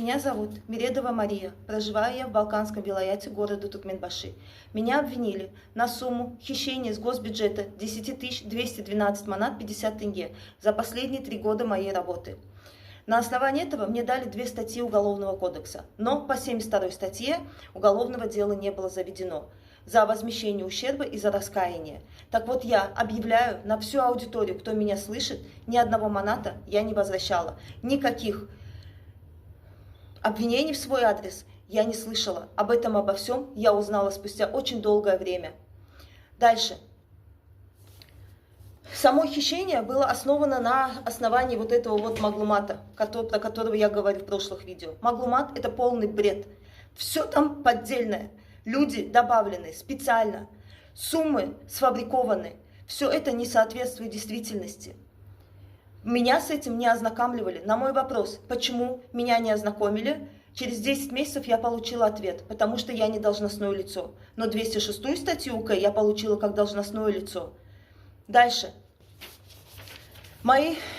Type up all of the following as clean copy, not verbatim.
Меня зовут Миредова Мария, проживаю я в Балканском вилаяте города Туркменбаши. Меня обвинили на сумму хищения с госбюджета 10 212 манат 50 тенге за последние 3 года моей работы. На основании этого мне дали 2 статьи Уголовного кодекса, но по 72 статье уголовного дела не было заведено за возмещение ущерба и за раскаяние. Так вот, я объявляю на всю аудиторию, кто меня слышит, ни одного маната я не возвращала, никаких обвинений в свой адрес я не слышала. Об этом, обо всем я узнала спустя очень долгое время. Дальше. Само хищение было основано на основании вот этого вот маглумата, про которого я говорю в прошлых видео. Маглумат — это полный бред. Все там поддельное. Люди добавлены специально. Суммы сфабрикованы. Все это не соответствует действительности. Меня с этим не ознакомливали. На мой вопрос, почему меня не ознакомили, через 10 месяцев я получила ответ, потому что я не должностное лицо. Но 206 статью УК я получила как должностное лицо. Дальше.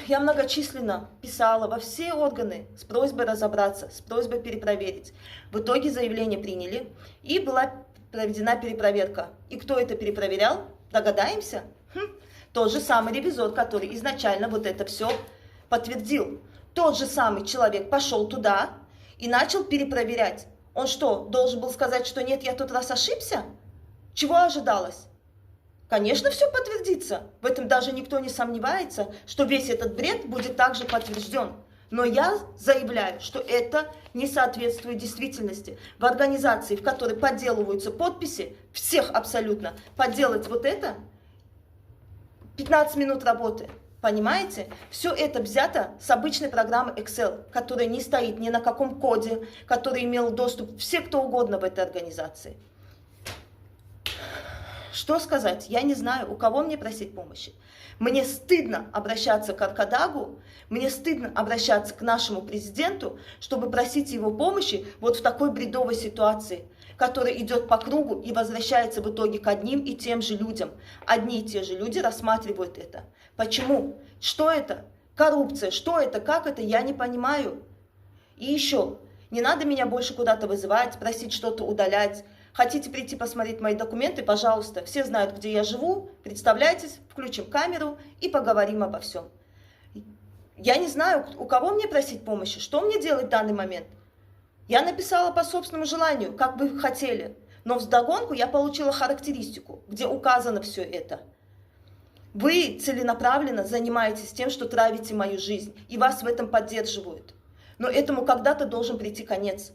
Я многочисленно писала во все органы с просьбой разобраться, с просьбой перепроверить. В итоге заявление приняли, и была проведена перепроверка. И кто это перепроверял? Догадаемся? Тот же самый ревизор, который изначально вот это все подтвердил. Тот же самый человек пошел туда и начал перепроверять. Он что, должен был сказать, что нет, я тот раз ошибся? Чего ожидалось? Конечно, все подтвердится. В этом даже никто не сомневается, что весь этот бред будет также подтвержден. Но я заявляю, что это не соответствует действительности. В организации, в которой подделываются подписи, всех абсолютно, подделать вот это 15 минут работы. Понимаете? Все это взято с обычной программы Excel, которая не стоит ни на каком коде, который имел доступ все кто угодно в этой организации. Что сказать? Я не знаю, у кого мне просить помощи. Мне стыдно обращаться к Аркадагу, мне стыдно обращаться к нашему президенту, чтобы просить его помощи вот в такой бредовой ситуации, которая идет по кругу и возвращается в итоге к одним и тем же людям. Одни и те же люди рассматривают это. Почему? Что это? Коррупция. Что это? Как это? Я не понимаю. И еще, не надо меня больше куда-то вызывать, просить что-то удалять. Хотите прийти посмотреть мои документы, пожалуйста. Все знают, где я живу. Представляйтесь, включим камеру и поговорим обо всем. Я не знаю, у кого мне просить помощи, что мне делать в данный момент. Я написала по собственному желанию, как вы хотели. Но вдогонку я получила характеристику, где указано все это. Вы целенаправленно занимаетесь тем, что травите мою жизнь, и вас в этом поддерживают. Но этому когда-то должен прийти конец.